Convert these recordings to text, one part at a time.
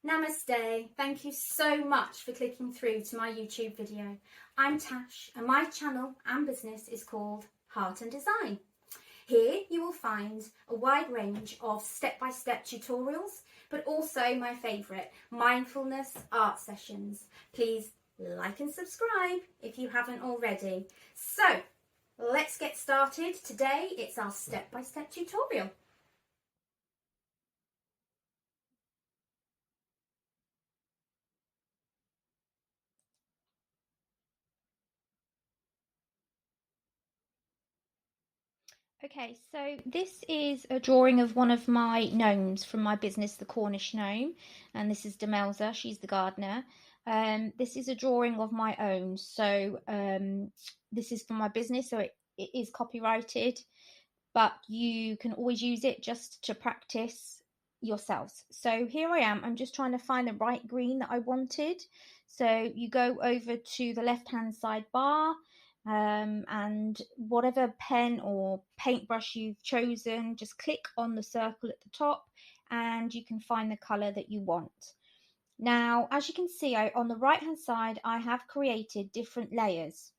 Namaste. Thank you so much for clicking through to my YouTube video. I'm Tash and my channel and business is called Heart and Design. Here you will find a wide range of step-by-step tutorials, but also my favourite, mindfulness art sessions. Please like and subscribe if you haven't already. So let's get started. Today it's our step-by-step tutorial. Okay, so this is a drawing of one of my gnomes from my business, the Cornish Gnome, and this is Demelza, she's the gardener. This is a drawing of my own, so this is for my business, so it is copyrighted, but you can always use it just to practice yourselves. So here I am, I'm just trying to find the right green that I wanted. So you go over to the left-hand side bar, and whatever pen or paintbrush you've chosen, just click on the circle at the top and you can find the colour that you want. Now, as you can see, on the right hand side I have created different layers.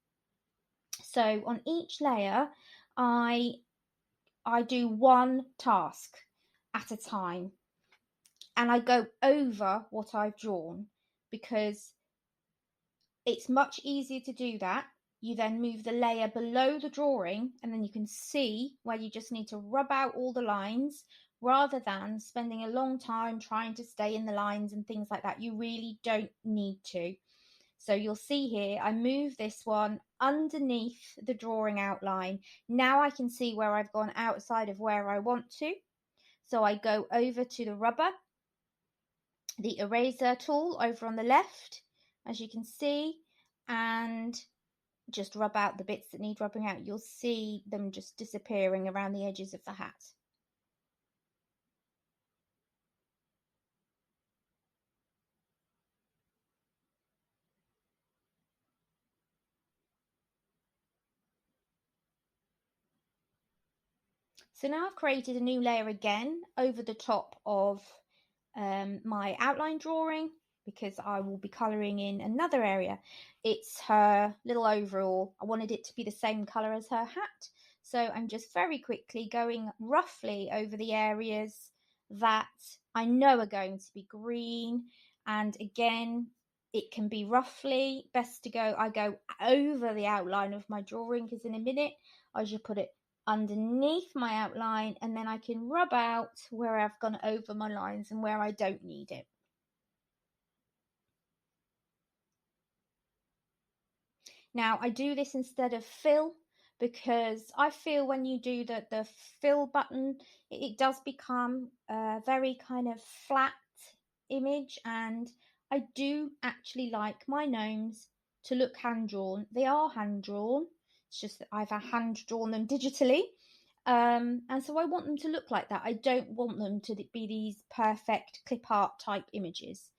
So on each layer I do one task at a time, and I go over what I've drawn because it's much easier to do that. You then move the layer below the drawing and then you can see where you just need to rub out all the lines rather than spending a long time trying to stay in the lines and things like that. You really don't need to. So you'll see here, I move this one underneath the drawing outline. Now I can see where I've gone outside of where I want to. So I go over to the rubber, the eraser tool over on the left, as you can see, and just rub out the bits that need rubbing out. You'll see them just disappearing around the edges of the hat. So now I've created a new layer again over the top of my outline drawing, because I will be colouring in another area. It's her little overall. I wanted it to be the same colour as her hat. So I'm just very quickly going roughly over the areas that I know are going to be green. And again, it can be roughly best to go, I go over the outline of my drawing, because in a minute I should put it underneath my outline, and then I can rub out where I've gone over my lines and where I don't need it. Now I do this instead of fill, because I feel when you do the fill button, it does become a very kind of flat image, and I do actually like my gnomes to look hand drawn. They are hand drawn, it's just that I've hand drawn them digitally. And so I want them to look like that. I don't want them to be these perfect clip art type images.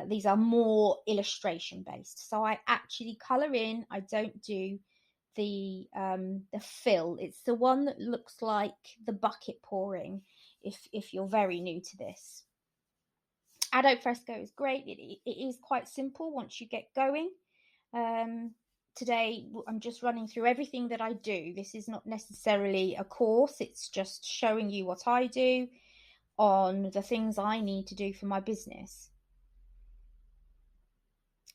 These are more illustration based. So I actually colour in. I don't do the fill. It's the one that looks like the bucket pouring. If you're very new to this, adobe Fresco is great. It is quite simple once you get going. Today I'm just running through everything that I do. This is not necessarily a course, it's just showing you what I do on the things I need to do for my business.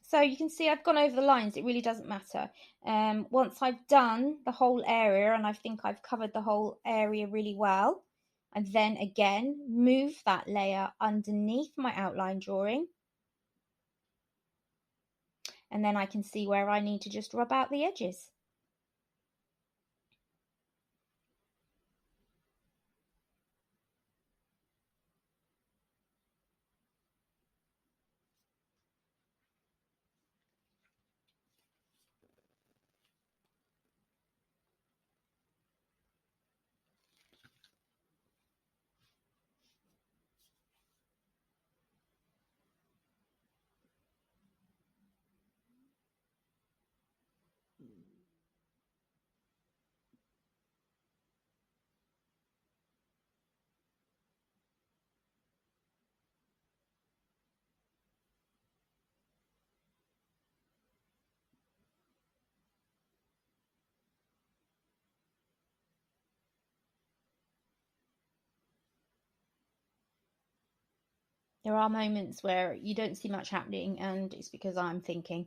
So you can see I've gone over the lines, it really doesn't matter. Once I've done the whole area, and I think I've covered the whole area really well, and then again move that layer underneath my outline drawing, and then I can see where I need to just rub out the edges. There are moments where you don't see much happening, and it's because I'm thinking.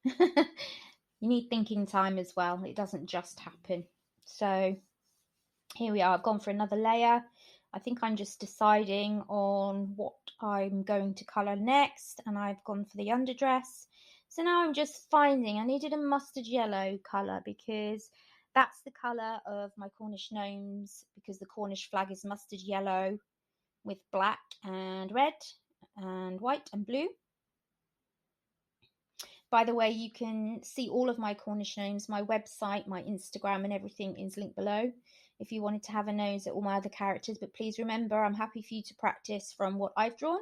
You need thinking time as well. It doesn't just happen. So here we are. I've gone for another layer. I think I'm just deciding on what I'm going to colour next, and I've gone for the underdress. So now I'm just finding, I needed a mustard yellow colour because that's the colour of my Cornish gnomes, because the Cornish flag is mustard yellow with black and red and white and blue. By the way, you can see all of my Cornish gnomes, my website, my Instagram, and everything is linked below if you wanted to have a nose at all my other characters. But please remember, I'm happy for you to practice from what I've drawn,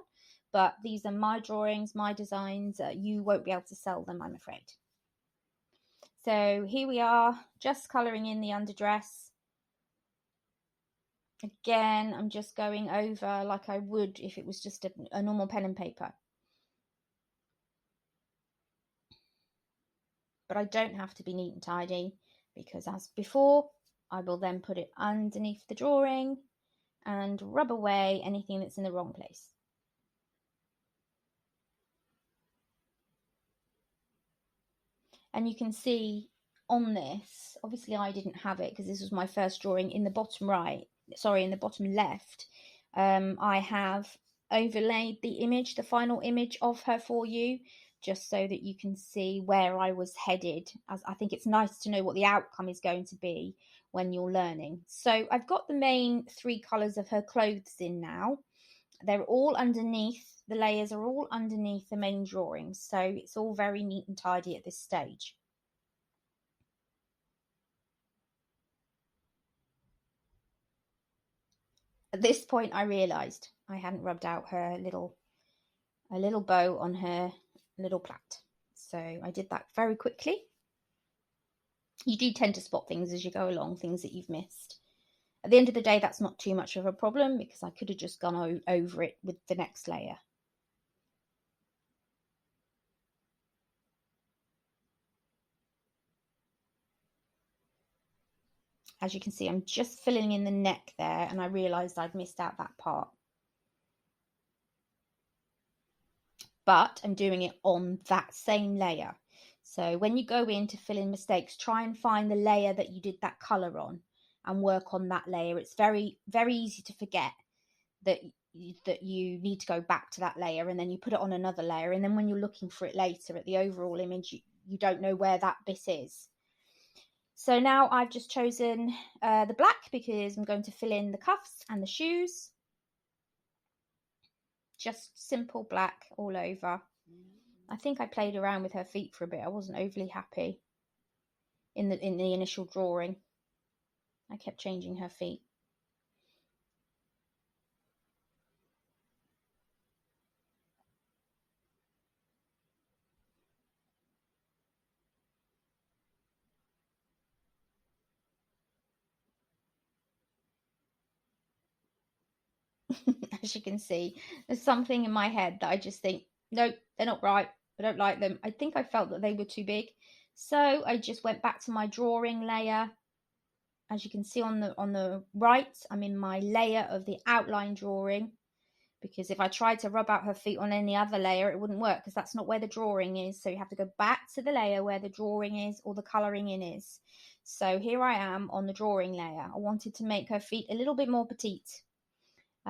but these are my drawings, my designs. You won't be able to sell them, I'm afraid. So here we are, just colouring in the underdress. Again, I'm just going over like I would if it was just a normal pen and paper. But I don't have to be neat and tidy, because as before, I will then put it underneath the drawing and rub away anything that's in the wrong place. And you can see on this, obviously I didn't have it because this was my first drawing, in the bottom right, sorry, in the bottom left, I have overlaid the image, the final image of her for you, just so that you can see where I was headed, as I think it's nice to know what the outcome is going to be when you're learning. So I've got the main 3 colours of her clothes in now. They're all underneath, the layers are all underneath the main drawing, so it's all very neat and tidy at this stage. At this point I realised I hadn't rubbed out her little bow on her little plait, so I did that very quickly. You do tend to spot things as you go along, things that you've missed. At the end of the day, that's not too much of a problem, because I could have just gone over it with the next layer. As you can see, I'm just filling in the neck there, and I realised I'd missed out that part. But I'm doing it on that same layer. So when you go in to fill in mistakes, try and find the layer that you did that colour on and work on that layer. It's very, very easy to forget that you need to go back to that layer, and then you put it on another layer, and then when you're looking for it later at the overall image, you don't know where that bit is. So now I've just chosen the black, because I'm going to fill in the cuffs and the shoes. Just simple black all over. I think I played around with her feet for a bit. I wasn't overly happy in the initial drawing. I kept changing her feet. As you can see, there's something in my head that I just think, nope, they're not right. I don't like them. I think I felt that they were too big. So I just went back to my drawing layer. As you can see on the right, I'm in my layer of the outline drawing, because if I tried to rub out her feet on any other layer, it wouldn't work, because that's not where the drawing is. So you have to go back to the layer where the drawing is, or the colouring in is. So here I am on the drawing layer. I wanted to make her feet a little bit more petite.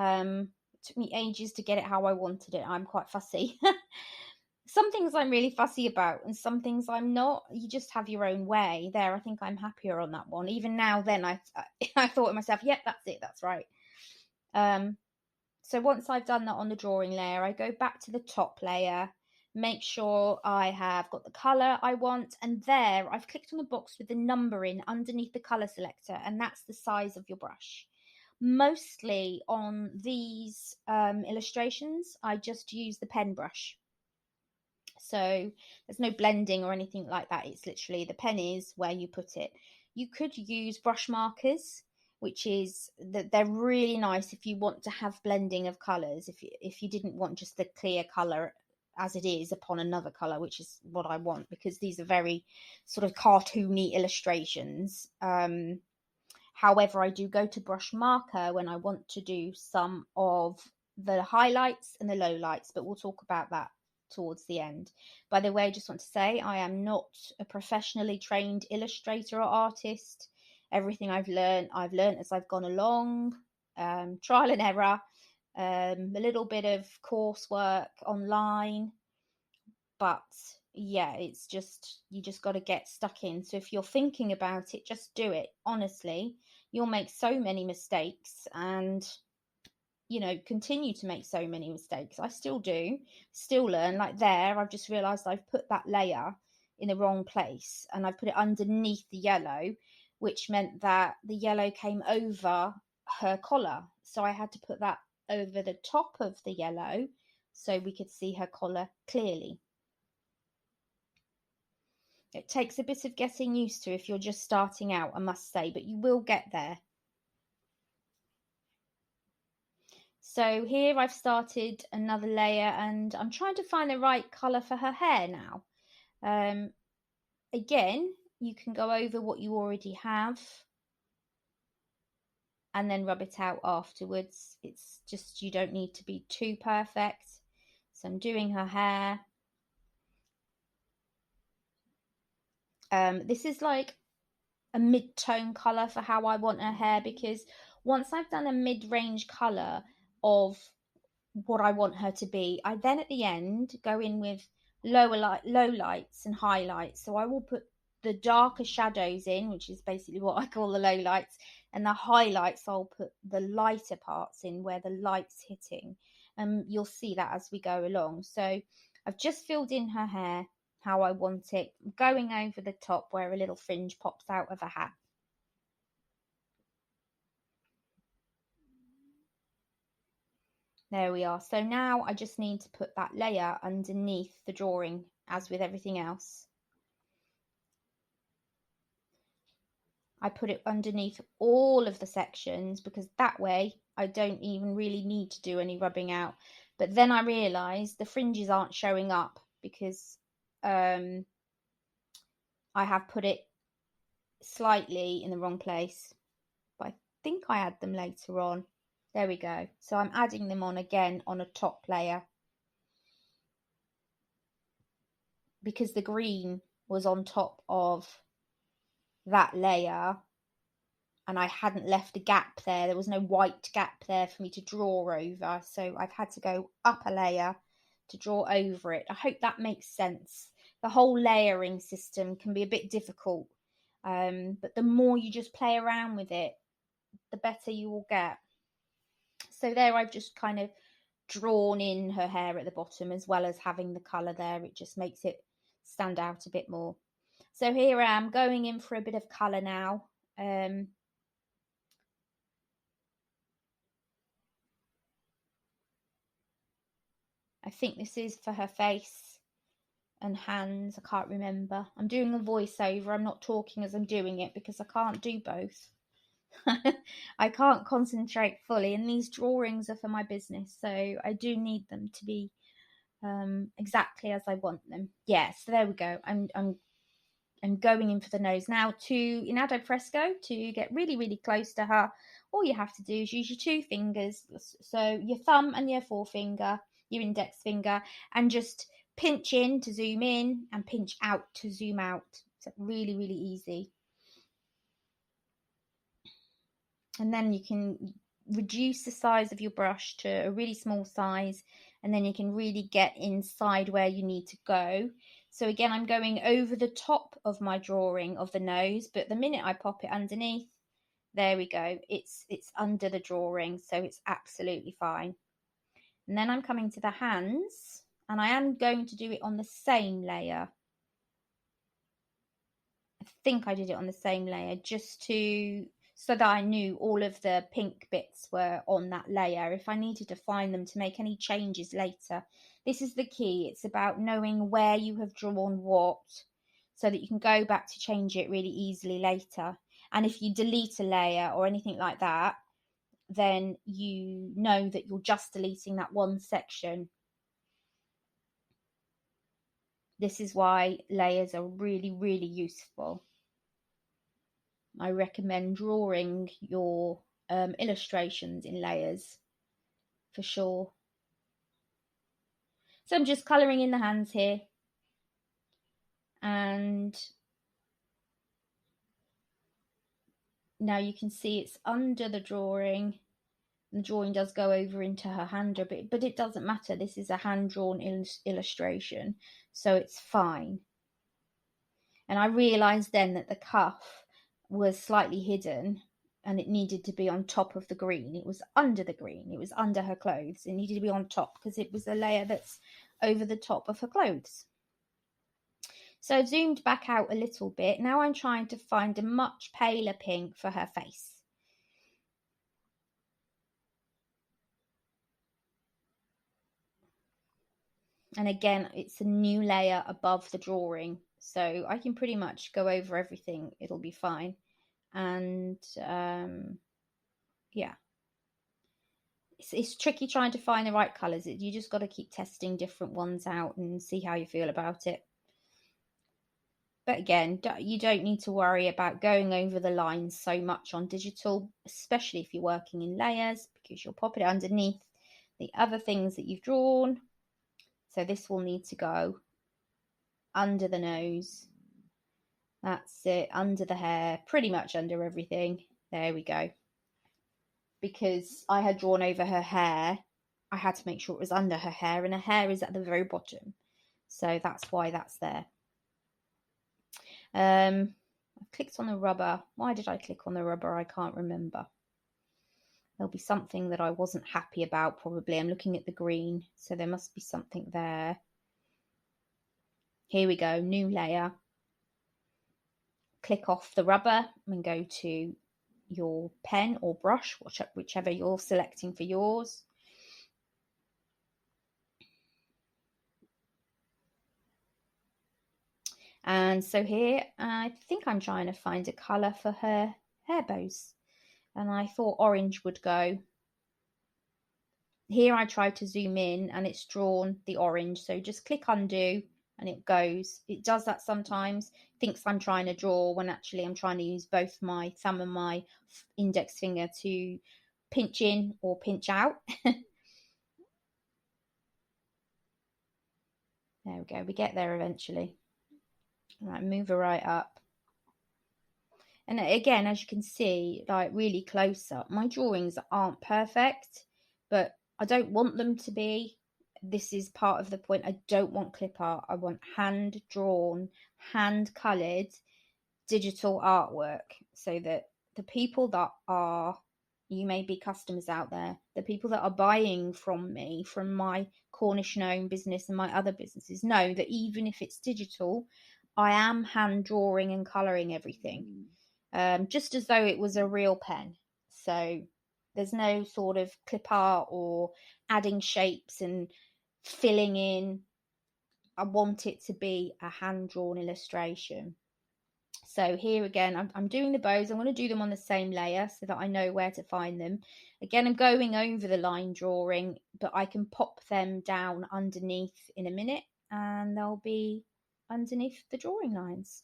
It took me ages to get it how I wanted it. I'm quite fussy. Some things I'm really fussy about, and some things I'm not. You just have your own way. There, I think I'm happier on that one. Even now, then, I thought to myself, yep, that's it, that's right. So once I've done that on the drawing layer, I go back to the top layer, make sure I have got the colour I want, and there I've clicked on the box with the number in underneath the colour selector, and that's the size of your brush. Mostly on these illustrations, I just use the pen brush. So there's no blending or anything like that. It's literally the pen is where you put it. You could use brush markers, which is that they're really nice if you want to have blending of colours. If you didn't want just the clear colour as it is upon another colour, which is what I want, because these are very sort of cartoony illustrations. However, I do go to brush marker when I want to do some of the highlights and the lowlights, but we'll talk about that towards the end. By the way, I just want to say I am not a professionally trained illustrator or artist. Everything I've learned as I've gone along, trial and error, a little bit of coursework online, but yeah, it's just, you just got to get stuck in. So if you're thinking about it, just do it. Honestly, you'll make so many mistakes, and continue to make so many mistakes. I still do, still learn. Like there, I've just realized I've put that layer in the wrong place, and I've put it underneath the yellow, which meant that the yellow came over her collar. So I had to put that over the top of the yellow so we could see her collar clearly. It takes a bit of getting used to if you're just starting out, I must say, but you will get there. So here I've started another layer, and I'm trying to find the right colour for her hair now. Again, you can go over what you already have and then rub it out afterwards. It's just, you don't need to be too perfect. So I'm doing her hair. This is like a mid-tone colour for how I want her hair, because once I've done a mid-range colour of what I want her to be, I then at the end go in with low lights and highlights. So I will put the darker shadows in, which is basically what I call the low lights, and the highlights I'll put the lighter parts in where the light's hitting. You'll see that as we go along. So I've just filled in her hair how I want it, going over the top where a little fringe pops out of a hat. There we are. So now I just need to put that layer underneath the drawing, as with everything else. I put it underneath all of the sections because that way I don't even really need to do any rubbing out. But then I realised the fringes aren't showing up because I have put it slightly in the wrong place. But I think I add them later on. There we go. So I'm adding them on again on a top layer, because the green was on top of that layer and I hadn't left a gap there. There was no white gap there for me to draw over. So I've had to go up a layer to draw over it. I hope that makes sense. The whole layering system can be a bit difficult. But the more you just play around with it, the better you will get. So there I've just kind of drawn in her hair at the bottom, as well as having the colour there. It just makes it stand out a bit more. So here I am going in for a bit of colour now. I think this is for her face and hands. I can't remember. I'm doing a voiceover. I'm not talking as I'm doing it because I can't do both. I can't concentrate fully, and these drawings are for my business, so I do need them to be exactly as I want them. Yeah, so there we go. I'm going in for the nose now. In adobe Fresco, to get really, really close to her, all you have to do is use your two fingers, so your thumb and your forefinger, your index finger, and just pinch in to zoom in and pinch out to zoom out. So really, really easy. And then you can reduce the size of your brush to a really small size, and then you can really get inside where you need to go. So again, I'm going over the top of my drawing of the nose, but the minute I pop it underneath, there we go, it's under the drawing, so it's absolutely fine. And then I'm coming to the hands, and I am going to do it on the same layer. I think I did it on the same layer just so that I knew all of the pink bits were on that layer if I needed to find them to make any changes later. This is the key. It's about knowing where you have drawn what, so that you can go back to change it really easily later. And if you delete a layer or anything like that, then you know that you're just deleting that one section. This is why layers are really, really useful. I recommend drawing your illustrations in layers for sure. So I'm just colouring in the hands here, and now you can see it's under the drawing. The drawing does go over into her hand a bit, but it doesn't matter. This is a hand-drawn illustration, so it's fine. And I realised then that the cuff was slightly hidden and it needed to be on top of the green. It was under the green. It was under her clothes. It needed to be on top because it was a layer that's over the top of her clothes. So I zoomed back out a little bit. Now I'm trying to find a much paler pink for her face. And again, it's a new layer above the drawing, so I can pretty much go over everything. It'll be fine. And yeah, it's tricky trying to find the right colours. You just got to keep testing different ones out and see how you feel about it. But again, you don't need to worry about going over the lines so much on digital, especially if you're working in layers, because you'll pop it underneath the other things that you've drawn. So this will need to go under the nose. That's it, under the hair, pretty much under everything. There we go. Because I had drawn over her hair, I had to make sure it was under her hair, and her hair is at the very bottom. So that's why that's there. I clicked on the rubber. Why did I click on the rubber? I can't remember. There'll be something that I wasn't happy about, probably. I'm looking at the green, so there must be something there. Here we go, new layer. Click off the rubber and go to your pen or brush, whichever you're selecting for yours. And so here, I think I'm trying to find a colour for her hair bows. And I thought orange would go. Here I tried to zoom in and it's drawn the orange. So just click undo and it goes. It does that sometimes. Thinks I'm trying to draw when actually I'm trying to use both my thumb and my index finger to pinch in or pinch out. There we go. We get there eventually. Right, move her right up. And again, as you can see, like really close up, my drawings aren't perfect, but I don't want them to be. This is part of the point. I don't want clip art. I want hand drawn, hand coloured digital artwork, so that the people that are, you may be customers out there, the people that are buying from me, from my Cornish Gnome business and my other businesses, know that even if it's digital, I am hand drawing and colouring everything, just as though it was a real pen. So there's no sort of clip art or adding shapes and filling in. I want it to be a hand drawn illustration. So here again, I'm doing the bows. I'm going to do them on the same layer so that I know where to find them. Again, I'm going over the line drawing, but I can pop them down underneath in a minute and they'll be underneath the drawing lines.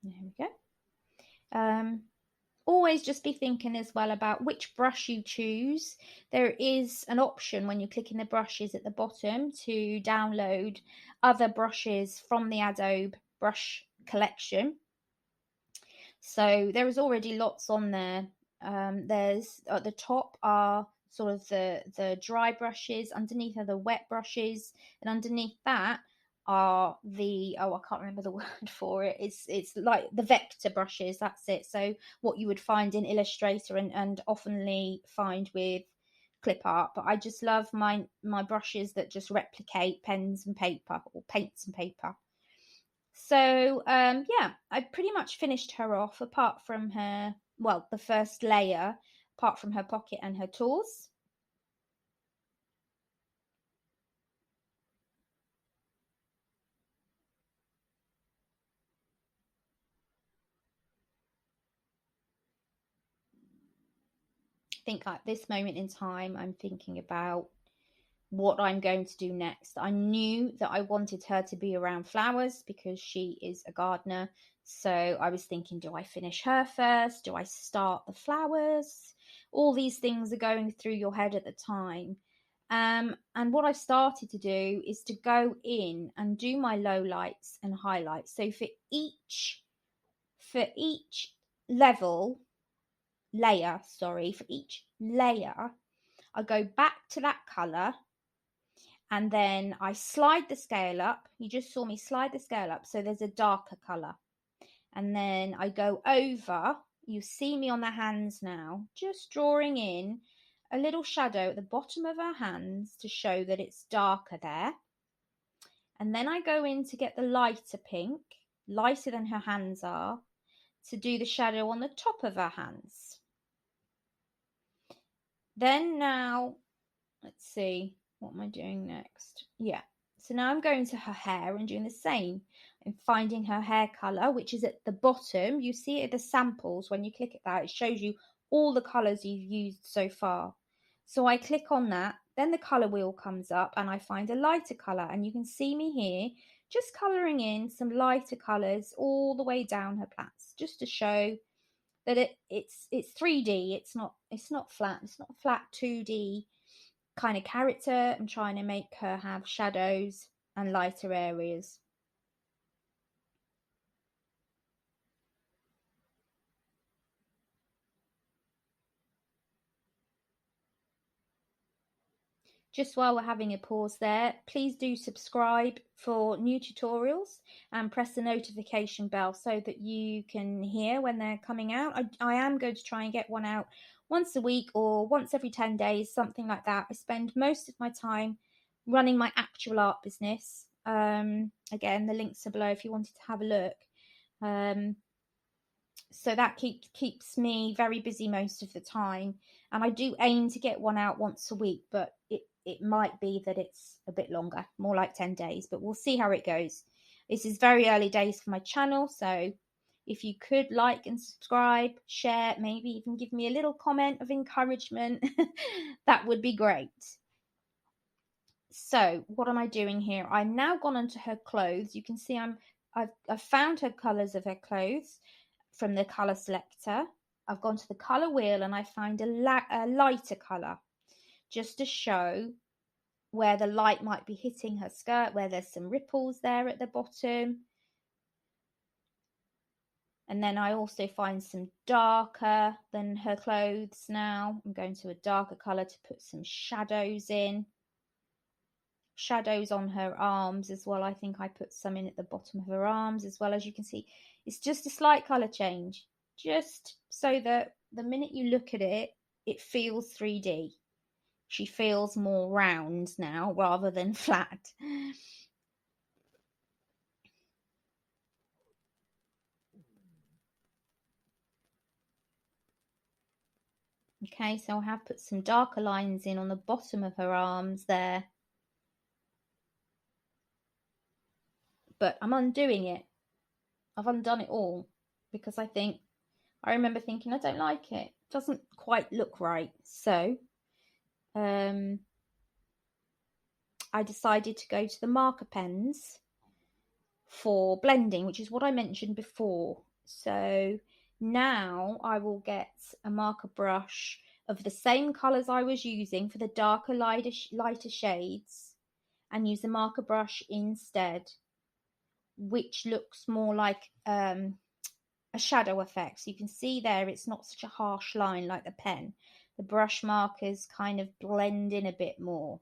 There we go. Always just be thinking as well about which brush you choose. There is an option when you click in the brushes at the bottom to download other brushes from the Adobe brush collection. So there is already lots on there. There's at the top are sort of the dry brushes, underneath are the wet brushes, and underneath that are the, I can't remember the word for it. It's like the vector brushes, that's it. So what you would find in Illustrator and oftenly find with clip art. But I just love my brushes that just replicate pens and paper or paints and paper. So yeah, I pretty much finished her off, apart from her, well, the first layer, apart from her pocket and her tools. think at this moment in time, I'm thinking about what I'm going to do next. I knew that I wanted her to be around flowers because she is a gardener. So I was thinking, do I finish her first? Do I start the flowers? All these things are going through your head at the time. And what I've started to do is to go in and do my low lights and highlights. So for each layer, for each layer, I go back to that colour and then I slide the scale up. You just saw me slide the scale up, so there's a darker colour. And then I go over, you see me on the hands now, just drawing in a little shadow at the bottom of her hands to show that it's darker there. And then I go in to get the lighter pink, lighter than her hands are, to do the shadow on the top of her hands. Then now, let's see, what am I doing next? Yeah, so now I'm going to her hair and doing the same. I'm finding her hair colour, which is at the bottom. You see it at the samples. When you click at that, it shows you all the colours you've used so far. So I click on that, then the colour wheel comes up and I find a lighter colour, and you can see me here just colouring in some lighter colours all the way down her plaits, just to show that it's 3D. It's not flat. It's not a flat 2D kind of character. I'm trying to make her have shadows and lighter areas. Just while we're having a pause there, please do subscribe for new tutorials and press the notification bell so that you can hear when they're coming out. I am going to try and get one out once a week or once every 10 days, something like that. I spend most of my time running my actual art business. Again, the links are below if you wanted to have a look. So that keeps me very busy most of the time, and I do aim to get one out once a week, but it might be that it's a bit longer, more like 10 days, but we'll see how it goes. This is very early days for my channel, so if you could like and subscribe, share, maybe even give me a little comment of encouragement, that would be great. So what am I doing here? I've now gone onto her clothes. You can see I've found her colours of her clothes from the colour selector. I've gone to the colour wheel and I find a lighter colour, just to show where the light might be hitting her skirt, where there's some ripples there at the bottom. And then I also find some darker than her clothes now. I'm going to a darker colour to put some shadows in. Shadows on her arms as well. I think I put some in at the bottom of her arms as well. As you can see, it's just a slight colour change, just so that the minute you look at it, it feels 3D. She feels more round now rather than flat. Okay, so I have put some darker lines in on the bottom of her arms there. But I'm undoing it. I've undone it all because I remember thinking, I don't like it. It doesn't quite look right. So I decided to go to the marker pens for blending, which is what I mentioned before. So now I will get a marker brush of the same colours I was using for the darker, lighter shades, and use the marker brush instead, which looks more like a shadow effect. So you can see there it's not such a harsh line like the pen. The brush markers kind of blend in a bit more.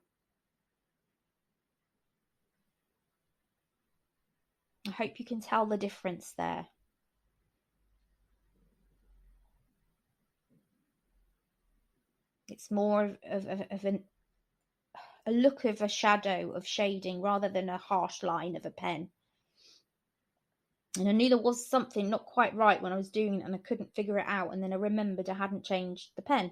I hope you can tell the difference there. It's more of a look of a shadow of shading rather than a harsh line of a pen. And I knew there was something not quite right when I was doing it and I couldn't figure it out, and then I remembered I hadn't changed the pen.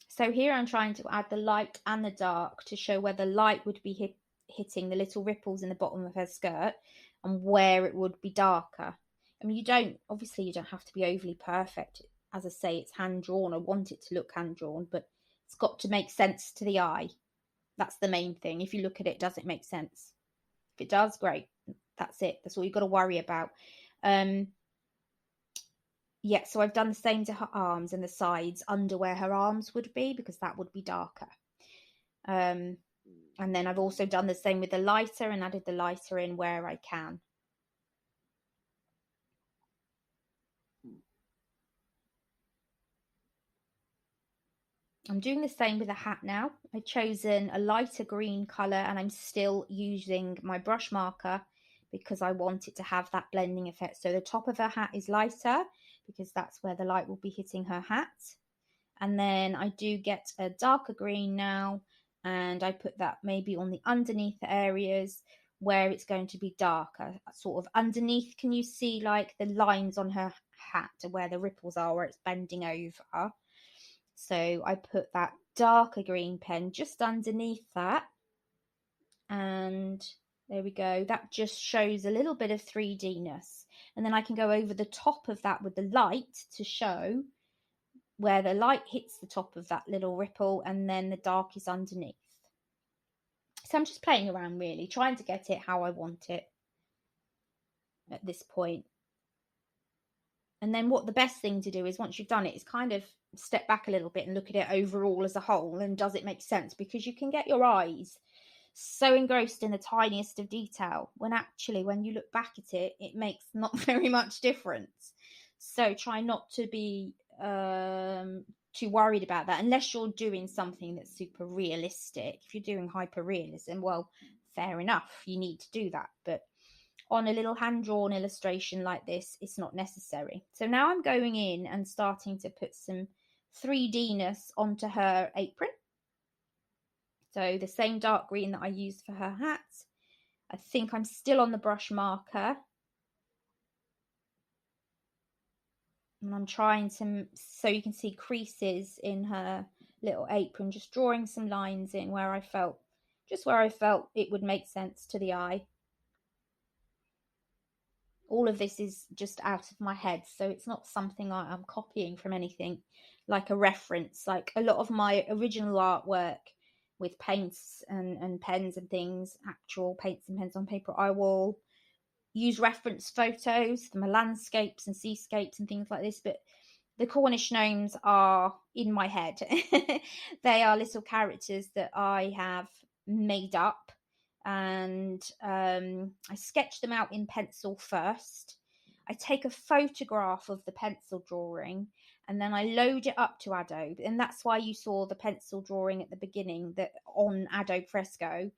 So here I'm trying to add the light and the dark to show where the light would be hitting the little ripples in the bottom of her skirt and where it would be darker. I mean, obviously you don't have to be overly perfect. As I say, it's hand drawn. I want it to look hand drawn, but it's got to make sense to the eye. That's the main thing. If you look at it, does it make sense? If it does, great. That's it. That's all you've got to worry about. Yeah, so I've done the same to her arms and the sides under where her arms would be, because that would be darker. And then I've also done the same with the lighter and added the lighter in where I can. I'm doing the same with the hat now. I've chosen a lighter green colour and I'm still using my brush marker because I want it to have that blending effect. So the top of her hat is lighter because that's where the light will be hitting her hat. And then I do get a darker green now, and I put that maybe on the underneath areas where it's going to be darker, sort of underneath. Can you see like the lines on her hat where the ripples are, where it's bending over? So I put that darker green pen just underneath that, and there we go. That just shows a little bit of 3D-ness. And then I can go over the top of that with the light to show where the light hits the top of that little ripple, and then the dark is underneath. So I'm just playing around, really, trying to get it how I want it at this point. And then what the best thing to do is, once you've done it, is kind of step back a little bit and look at it overall as a whole, and does it make sense? Because you can get your eyes so engrossed in the tiniest of detail when actually, when you look back at it, it makes not very much difference. So try not to be too worried about that, unless you're doing something that's super realistic. If you're doing hyper realism, well, fair enough, you need to do that. But on a little hand-drawn illustration like this, it's not necessary. So now I'm going in and starting to put some 3D-ness onto her apron. So the same dark green that I used for her hat. I think I'm still on the brush marker. And I'm trying to, so you can see creases in her little apron, just drawing some lines in where I felt it would make sense to the eye. All of this is just out of my head, so it's not something I'm copying from anything, like a reference. Like a lot of my original artwork with paints and pens and things, actual paints and pens on paper, I will use reference photos for my landscapes and seascapes and things like this. But the Cornish gnomes are in my head. They are little characters that I have made up, and I sketch them out in pencil first. I take a photograph of the pencil drawing, and then I load it up to Adobe. And that's why you saw the pencil drawing at the beginning, that on adobe Fresco,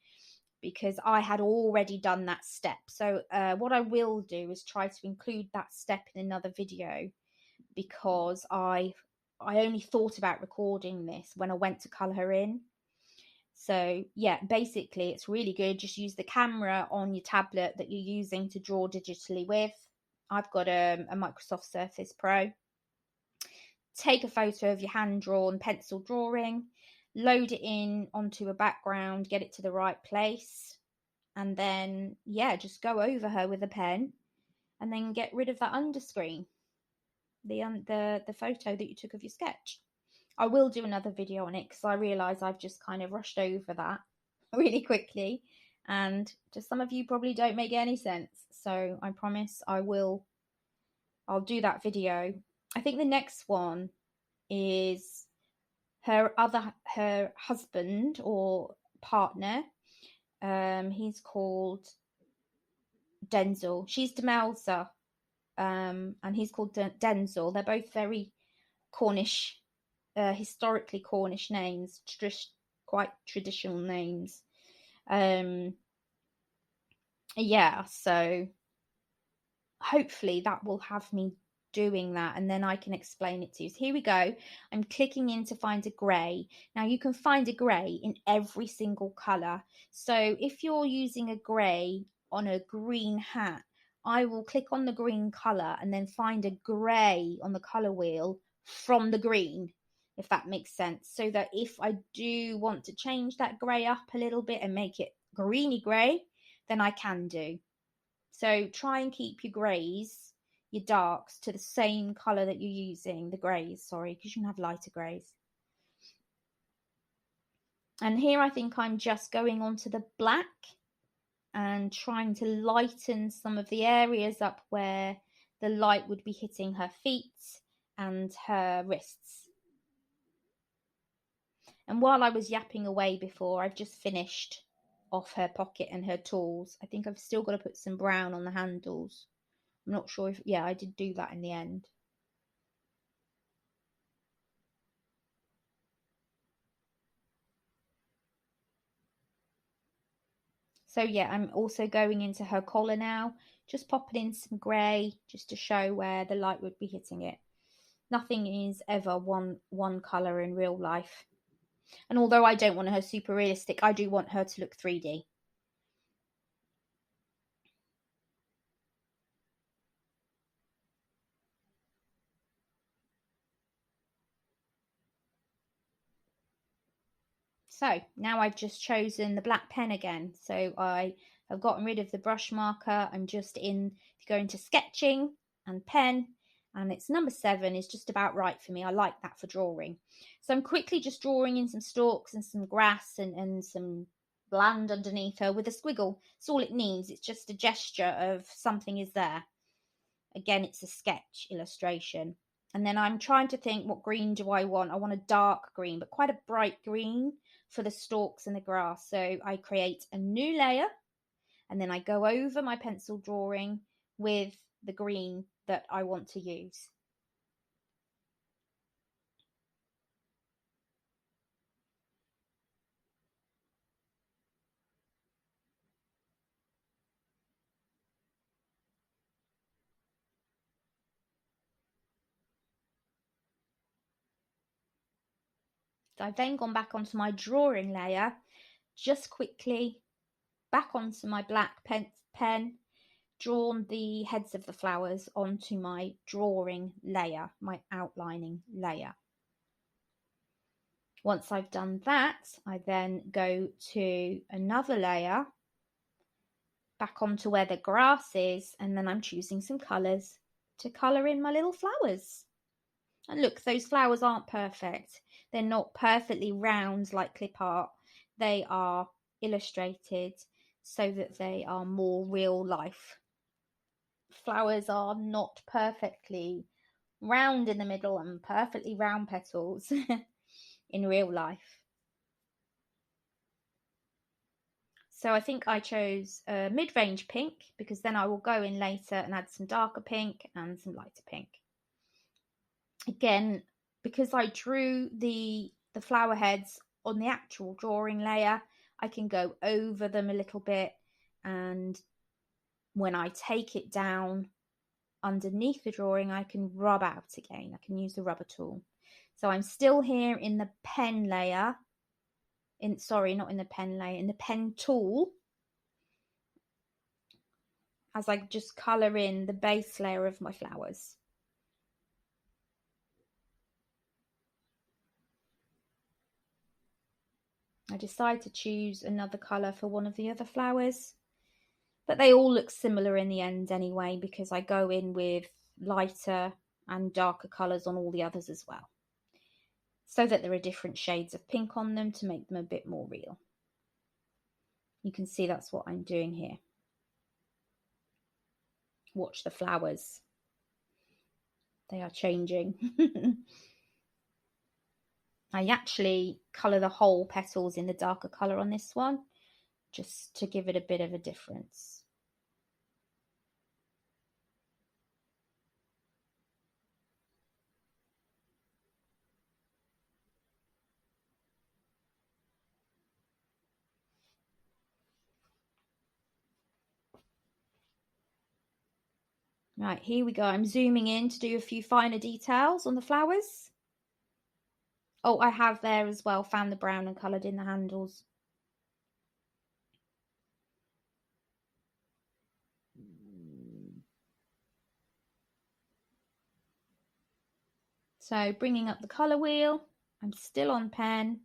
because I had already done that step. So what I will do is try to include that step in another video, because I only thought about recording this when I went to colour her in. So yeah, basically it's really good. Just use the camera on your tablet that you're using to draw digitally with. I've got a Microsoft Surface Pro. Take a photo of your hand-drawn pencil drawing, load it in onto a background, get it to the right place, and then yeah, just go over her with a pen, and then get rid of that underscreen, the photo that you took of your sketch. I will do another video on it because I realise I've just kind of rushed over that really quickly, and to some of you probably don't make any sense. So I promise I'll do that video. I think the next one is her husband or partner. He's called Denzel. She's Demelza, and he's called Denzel. They're both very Cornish, historically Cornish names, quite traditional names. Yeah, so hopefully that will have me doing that, and then I can explain it to you. So here we go. I'm clicking in to find a grey. Now you can find a grey in every single colour. So if you're using a grey on a green hat, I will click on the green colour and then find a grey on the colour wheel from the green, if that makes sense. So that if I do want to change that grey up a little bit and make it greeny grey, then I can do. So try and keep your greys, your darks to the same colour that you're using, the greys, sorry, because you can have lighter greys. And here I think I'm just going onto the black and trying to lighten some of the areas up where the light would be hitting her feet and her wrists. And while I was yapping away before, I've just finished off her pocket and her tools. I think I've still got to put some brown on the handles. I'm not sure if, yeah, I did do that in the end. So yeah, I'm also going into her collar now, just popping in some grey just to show where the light would be hitting it. Nothing is ever one colour in real life. And although I don't want her super realistic, I do want her to look 3D. So now I've just chosen the black pen again. So I have gotten rid of the brush marker. I'm just in, if you go into sketching and pen, and it's number 7 is just about right for me. I like that for drawing. So I'm quickly just drawing in some stalks and some grass and some land underneath her with a squiggle. It's all it needs. It's just a gesture of something is there. Again, it's a sketch illustration. And then I'm trying to think, what green do I want? I want a dark green, but quite a bright green for the stalks and the grass. So I create a new layer and then I go over my pencil drawing with the green that I want to use. So I've then gone back onto my drawing layer, just quickly back onto my black pen, drawn the heads of the flowers onto my drawing layer, my outlining layer. Once I've done that, I then go to another layer, back onto where the grass is, and then I'm choosing some colours to colour in my little flowers. And look, those flowers aren't perfect. They're not perfectly round like clip art. They are illustrated so that they are more real life. Flowers are not perfectly round in the middle and perfectly round petals in real life. So I think I chose a mid-range pink because then I will go in later and add some darker pink and some lighter pink. Again, because I drew the flower heads on the actual drawing layer, I can go over them a little bit, and when I take it down underneath the drawing, I can rub out again. I can use the rubber tool. So I'm still here in the pen layer, in the pen tool, as I just colour in the base layer of my flowers. I decide to choose another colour for one of the other flowers, but they all look similar in the end anyway because I go in with lighter and darker colours on all the others as well, so that there are different shades of pink on them to make them a bit more real. You can see that's what I'm doing here. Watch the flowers. They are changing. I actually colour the whole petals in the darker colour on this one, just to give it a bit of a difference. Right, here we go. I'm zooming in to do a few finer details on the flowers. Oh, I have there as well found the brown and coloured in the handles. So bringing up the colour wheel, I'm still on pen,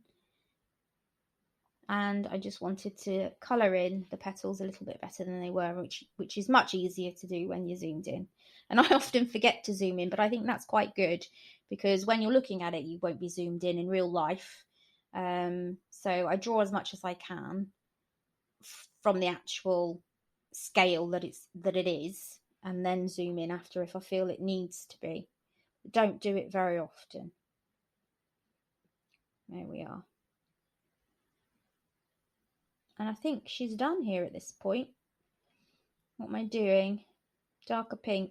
and I just wanted to colour in the petals a little bit better than they were, which is much easier to do when you're zoomed in. And I often forget to zoom in, but I think that's quite good, because when you're looking at it, you won't be zoomed in real life. So I draw as much as I can from the actual scale that it is, and then zoom in after if I feel it needs to be. Don't do it very often. There we are. And I think she's done here at this point. What am I doing? Darker pink.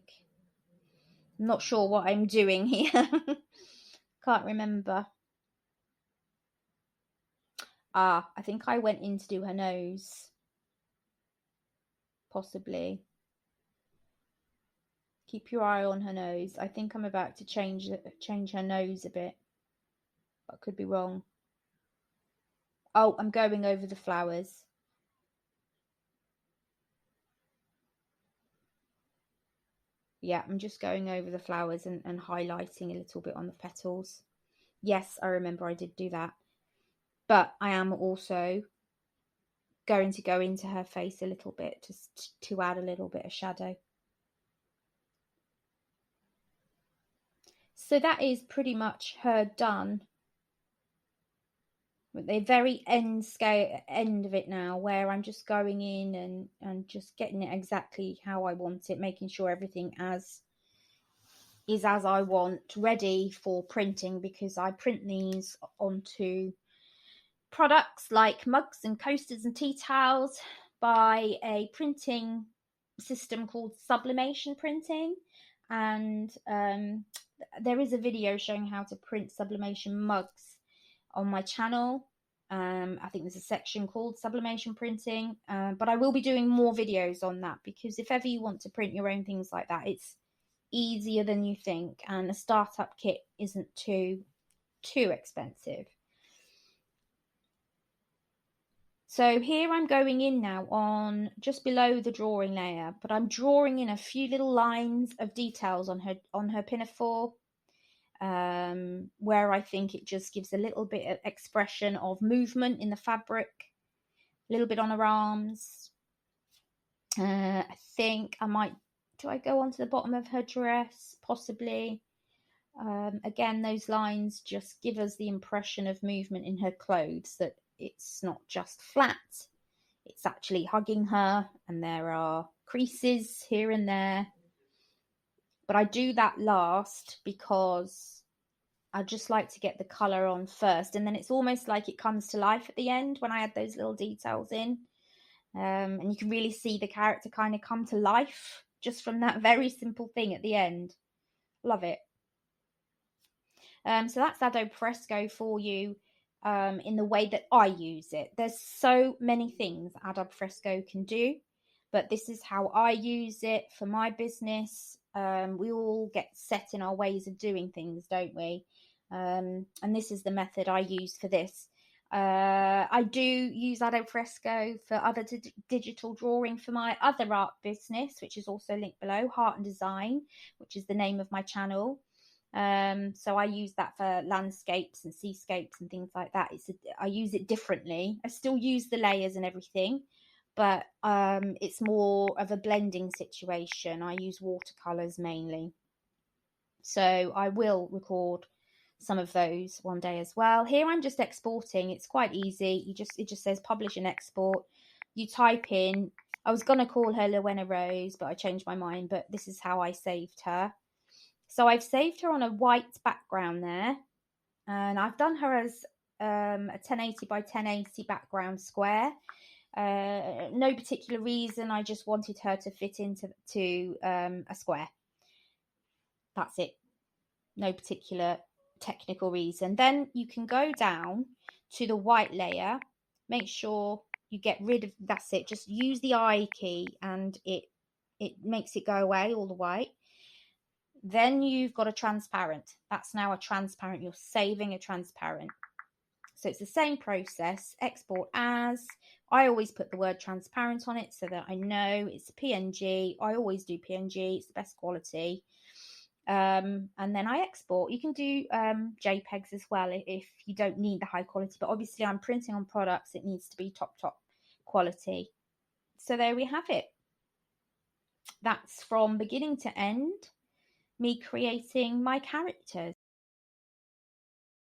I'm not sure what I'm doing here. Can't remember. I think I went in to do her nose. Possibly. Keep your eye on her nose. I think I'm about to change her nose a bit. But I could be wrong. Oh, I'm going over the flowers. Yeah, I'm just going over the flowers and highlighting a little bit on the petals. Yes, I remember I did do that. But I am also going to go into her face a little bit, just to add a little bit of shadow. So that is pretty much her done. At the very end of it now, where I'm just going in and just getting it exactly how I want it, making sure everything is as I want, ready for printing, because I print these onto products like mugs and coasters and tea towels by a printing system called sublimation printing. And there is a video showing how to print sublimation mugs on my channel. I think there's a section called sublimation printing, but I will be doing more videos on that, because if ever you want to print your own things like that, it's easier than you think, and a startup kit isn't too expensive. So here I'm going in now on just below the drawing layer, but I'm drawing in a few little lines of details on her pinafore, where I think it just gives a little bit of expression of movement in the fabric, a little bit on her arms. I think I might, do I go onto the bottom of her dress? Possibly. Again, those lines just give us the impression of movement in her clothes, that it's not just flat, it's actually hugging her, and there are creases here and there. But I do that last because I just like to get the colour on first, and then it's almost like it comes to life at the end when I add those little details in. And you can really see the character kind of come to life just from that very simple thing at the end. Love it. So that's adobe Fresco for you, in the way that I use it. There's so many things adobe Fresco can do, but this is how I use it for my business. We all get set in our ways of doing things, don't we? And this is the method I use for this. I do use adobe Fresco for other digital drawing for my other art business, which is also linked below, Heart and Design, which is the name of my channel. So I use that for landscapes and seascapes and things like that. I use it differently. I still use the layers and everything, but it's more of a blending situation. I use watercolors mainly. So I will record some of those one day as well. Here I'm just exporting. It's quite easy. It just says publish and export. You type in, I was going to call her Lowena Rose, but I changed my mind, but this is how I saved her. So I've saved her on a white background there, and I've done her as a 1080 by 1080 background square. No particular reason, I just wanted her to fit into a square. That's it. No particular technical reason. Then you can go down to the white layer, make sure you get rid of, that's it, just use the I key and it makes it go away, all the white. Then you've got a transparent. That's now a transparent. You're saving a transparent. So it's the same process. Export as. I always put the word transparent on it so that I know it's PNG. I always do PNG. It's the best quality. and then I export. You can do JPEGs as well if you don't need the high quality, but obviously I'm printing on products, it needs to be top quality. So there we have it. That's from beginning to end me creating my characters.